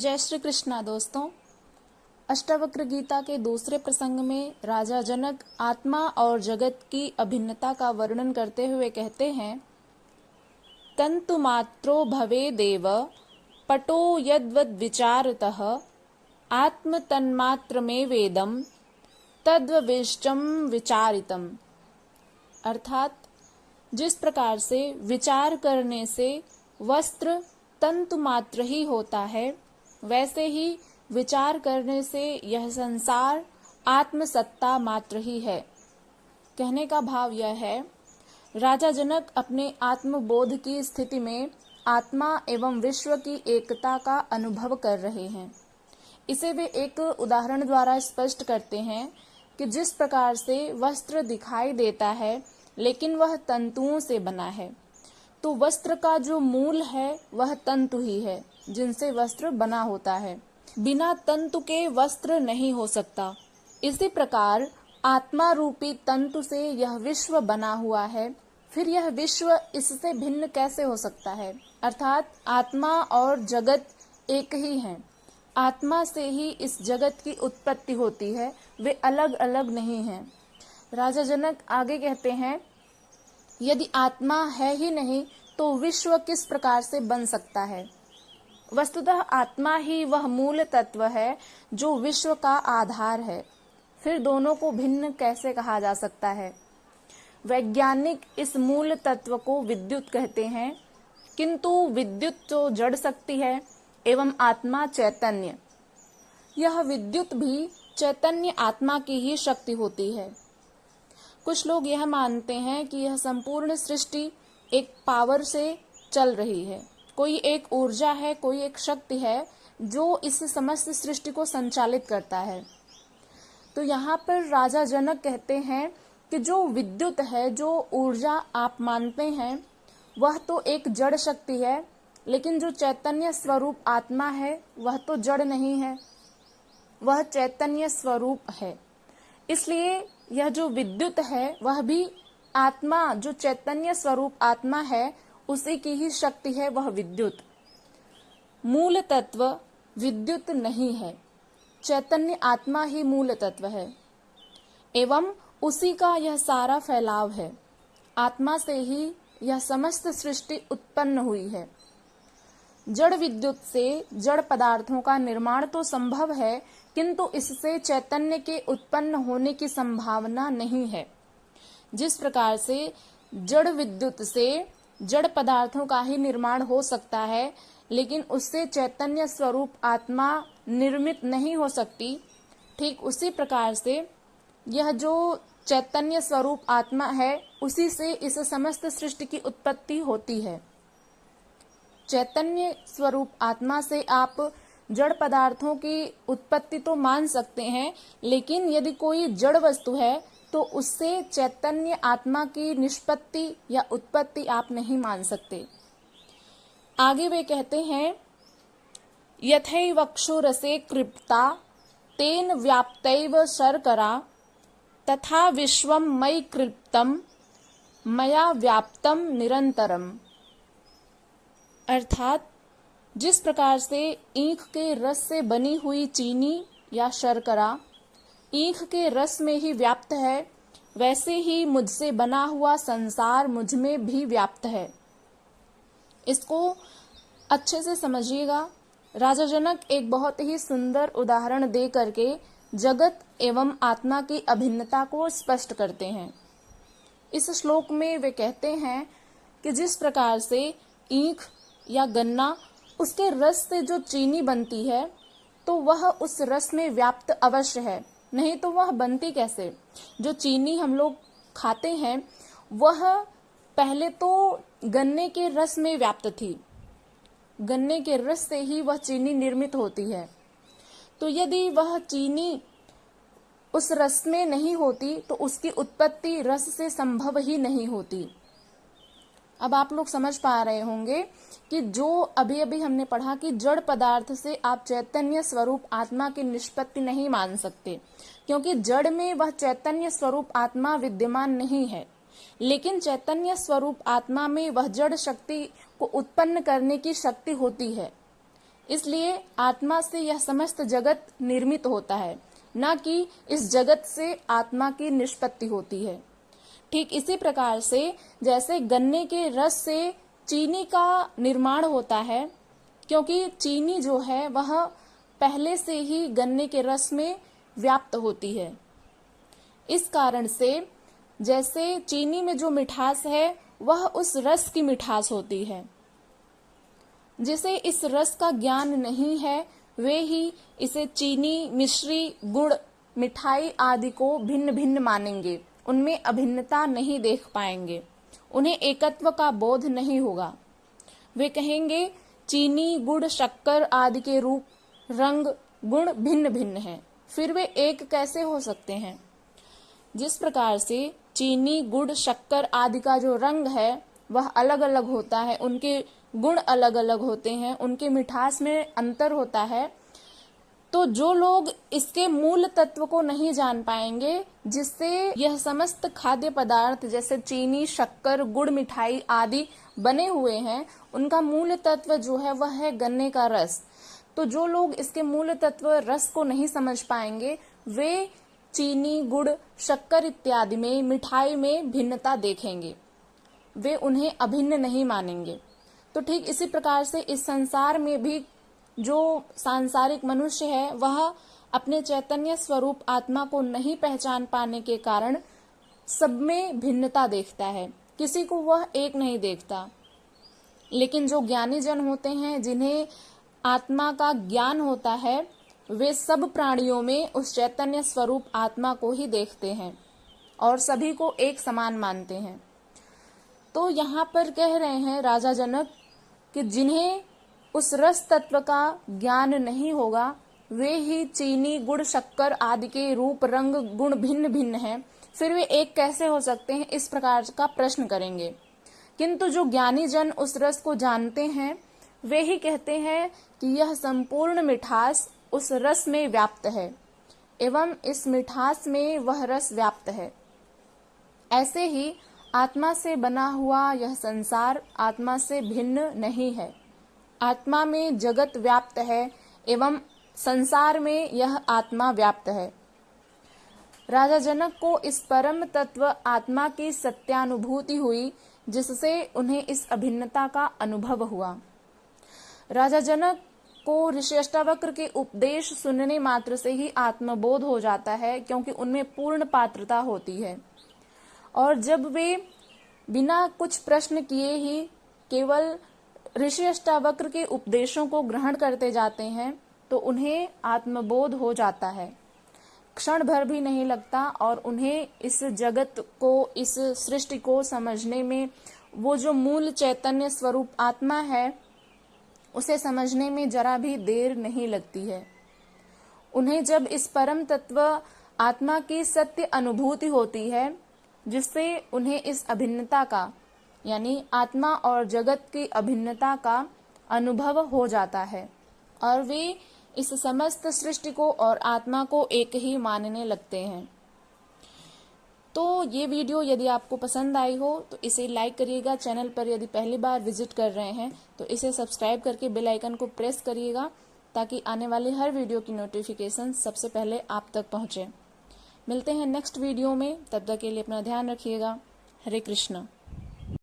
जय श्री कृष्णा दोस्तों। अष्टावक्र गीता के दूसरे प्रसंग में राजा जनक आत्मा और जगत की अभिन्नता का वर्णन करते हुए कहते हैं, तंतु मात्रो भवेदेव पटो यद्वद विचारतः आत्म तन्मात्र में वेदम तद्विष्टम विचारितम। अर्थात जिस प्रकार से विचार करने से वस्त्र तंतु मात्र ही होता है, वैसे ही विचार करने से यह संसार आत्मसत्ता मात्र ही है। कहने का भाव यह है, राजा जनक अपने आत्मबोध की स्थिति में आत्मा एवं विश्व की एकता का अनुभव कर रहे हैं। इसे वे एक उदाहरण द्वारा स्पष्ट करते हैं कि जिस प्रकार से वस्त्र दिखाई देता है लेकिन वह तंतुओं से बना है, तो वस्त्र का जो मूल है वह तंतु ही है जिनसे वस्त्र बना होता है। बिना तंतु के वस्त्र नहीं हो सकता। इसी प्रकार आत्मा रूपी तंतु से यह विश्व बना हुआ है, फिर यह विश्व इससे भिन्न कैसे हो सकता है? अर्थात आत्मा और जगत एक ही हैं। आत्मा से ही इस जगत की उत्पत्ति होती है, वे अलग अलग नहीं हैं। राजा जनक आगे कहते हैं, यदि आत्मा है ही नहीं तो विश्व किस प्रकार से बन सकता है? वस्तुतः आत्मा ही वह मूल तत्व है जो विश्व का आधार है। फिर दोनों को भिन्न कैसे कहा जा सकता है? वैज्ञानिक इस मूल तत्व को विद्युत कहते हैं, किंतु विद्युत तो जड़ शक्ति है एवं आत्मा चैतन्य। यह विद्युत भी चैतन्य आत्मा की ही शक्ति होती है। कुछ लोग यह मानते हैं कि यह संपूर्ण सृष्टि एक पावर से चल रही है, कोई एक ऊर्जा है, कोई एक शक्ति है जो इस समस्त सृष्टि को संचालित करता है। तो यहाँ पर राजा जनक कहते हैं कि जो विद्युत है, जो ऊर्जा आप मानते हैं, वह तो एक जड़ शक्ति है, लेकिन जो चैतन्य स्वरूप आत्मा है वह तो जड़ नहीं है, वह चैतन्य स्वरूप है। इसलिए यह जो विद्युत है वह भी आत्मा, जो चैतन्य स्वरूप आत्मा है, उसी की ही शक्ति है, वह विद्युत। मूल तत्व विद्युत नहीं है, चैतन्य आत्मा ही मूल तत्व है एवं उसी का यह सारा फैलाव है। आत्मा से ही यह समस्त सृष्टि उत्पन्न हुई है। जड़ विद्युत से जड़ पदार्थों का निर्माण तो संभव है, किंतु इससे चैतन्य के उत्पन्न होने की संभावना नहीं है। जिस प्रकार से जड़ विद्युत से जड़ पदार्थों का ही निर्माण हो सकता है, लेकिन उससे चैतन्य स्वरूप आत्मा निर्मित नहीं हो सकती, ठीक उसी प्रकार से यह जो चैतन्य स्वरूप आत्मा है, उसी से इस समस्त सृष्टि की उत्पत्ति होती है। चैतन्य स्वरूप आत्मा से आप जड़ पदार्थों की उत्पत्ति तो मान सकते हैं, लेकिन यदि कोई जड़ वस्तु है तो उससे चैतन्य आत्मा की निष्पत्ति या उत्पत्ति आप नहीं मान सकते। आगे वे कहते हैं, यथैवक्षुरसे कृप्ता तेन व्याप्तैव शर्करा तथा विश्वम मयि कृप्तम मया व्याप्तम निरंतरम। अर्थात जिस प्रकार से ईख के रस से बनी हुई चीनी या शर्करा ईख के रस में ही व्याप्त है, वैसे ही मुझसे बना हुआ संसार मुझ में भी व्याप्त है। इसको अच्छे से समझिएगा। राजा जनक एक बहुत ही सुंदर उदाहरण दे करके जगत एवं आत्मा की अभिन्नता को स्पष्ट करते हैं। इस श्लोक में वे कहते हैं कि जिस प्रकार से ईख या गन्ना, उसके रस से जो चीनी बनती है, तो वह उस रस में व्याप्त अवश्य है, नहीं तो वह बनती कैसे? जो चीनी हम लोग खाते हैं वह पहले तो गन्ने के रस में व्याप्त थी, गन्ने के रस से ही वह चीनी निर्मित होती है। तो यदि वह चीनी उस रस में नहीं होती तो उसकी उत्पत्ति रस से संभव ही नहीं होती। अब आप लोग समझ पा रहे होंगे कि जो अभी अभी हमने पढ़ा कि जड़ पदार्थ से आप चैतन्य स्वरूप आत्मा की निष्पत्ति नहीं मान सकते, क्योंकि जड़ में वह चैतन्य स्वरूप आत्मा विद्यमान नहीं है, लेकिन चैतन्य स्वरूप आत्मा में वह जड़ शक्ति को उत्पन्न करने की शक्ति होती है। इसलिए आत्मा से यह समस्त जगत निर्मित होता है, न कि इस जगत से आत्मा की निष्पत्ति होती है। ठीक इसी प्रकार से जैसे गन्ने के रस से चीनी का निर्माण होता है, क्योंकि चीनी जो है वह पहले से ही गन्ने के रस में व्याप्त होती है। इस कारण से जैसे चीनी में जो मिठास है वह उस रस की मिठास होती है। जिसे इस रस का ज्ञान नहीं है वे ही इसे चीनी, मिश्री, गुड़, मिठाई आदि को भिन्न भिन्न मानेंगे, उनमें अभिन्नता नहीं देख पाएंगे, उन्हें एकत्व का बोध नहीं होगा। वे कहेंगे चीनी, गुड़, शक्कर आदि के रूप, रंग, गुण भिन्न भिन्न हैं, फिर वे एक कैसे हो सकते हैं। जिस प्रकार से चीनी, गुड़, शक्कर आदि का जो रंग है वह अलग अलग होता है, उनके गुण अलग अलग होते हैं, उनके मिठास में अंतर होता है, तो जो लोग इसके मूल तत्व को नहीं जान पाएंगे, जिससे यह समस्त खाद्य पदार्थ जैसे चीनी, शक्कर, गुड़, मिठाई आदि बने हुए हैं, उनका मूल तत्व जो है वह है गन्ने का रस। तो जो लोग इसके मूल तत्व रस को नहीं समझ पाएंगे वे चीनी, गुड़, शक्कर इत्यादि में, मिठाई में भिन्नता देखेंगे, वे उन्हें अभिन्न नहीं मानेंगे। तो ठीक इसी प्रकार से इस संसार में भी जो सांसारिक मनुष्य है वह अपने चैतन्य स्वरूप आत्मा को नहीं पहचान पाने के कारण सब में भिन्नता देखता है, किसी को वह एक नहीं देखता। लेकिन जो ज्ञानी जन होते हैं, जिन्हें आत्मा का ज्ञान होता है, वे सब प्राणियों में उस चैतन्य स्वरूप आत्मा को ही देखते हैं और सभी को एक समान मानते हैं। तो यहाँ पर कह रहे हैं राजा जनक कि जिन्हें उस रस तत्व का ज्ञान नहीं होगा वे ही चीनी, गुड़, शक्कर आदि के रूप, रंग, गुण भिन्न भिन्न हैं, फिर वे एक कैसे हो सकते हैं, इस प्रकार का प्रश्न करेंगे। किंतु जो ज्ञानी जन उस रस को जानते हैं वे ही कहते हैं कि यह संपूर्ण मिठास उस रस में व्याप्त है एवं इस मिठास में वह रस व्याप्त है। ऐसे ही आत्मा से बना हुआ यह संसार आत्मा से भिन्न नहीं है। आत्मा में जगत व्याप्त है एवं संसार में यह आत्मा व्याप्त है। राजा जनक को इस परम तत्व आत्मा की सत्यानुभूति हुई, जिससे उन्हें इस अभिन्नता का अनुभव हुआ। राजा जनक को ऋषि अष्टावक्र के उपदेश सुनने मात्र से ही आत्मबोध हो जाता है, क्योंकि उनमें पूर्ण पात्रता होती है। और जब वे बिना कुछ प्रश्न किए ही केवल ऋषि अष्टावक्र के उपदेशों को ग्रहण करते जाते हैं तो उन्हें आत्मबोध हो जाता है, क्षण भर भी नहीं लगता, और उन्हें इस जगत को, इस सृष्टि को समझने में, वो जो मूल चैतन्य स्वरूप आत्मा है उसे समझने में जरा भी देर नहीं लगती है। उन्हें जब इस परम तत्व आत्मा की सत्य अनुभूति होती है, जिससे उन्हें इस अभिन्नता का, यानी आत्मा और जगत की अभिन्नता का अनुभव हो जाता है, और वे इस समस्त सृष्टि को और आत्मा को एक ही मानने लगते हैं। तो ये वीडियो यदि आपको पसंद आई हो तो इसे लाइक करिएगा। चैनल पर यदि पहली बार विजिट कर रहे हैं तो इसे सब्सक्राइब करके बेल आइकन को प्रेस करिएगा, ताकि आने वाले हर वीडियो की नोटिफिकेशन सबसे पहले आप तक पहुंचे। मिलते हैं नेक्स्ट वीडियो में, तब तक के लिए अपना ध्यान रखिएगा। हरे कृष्ण।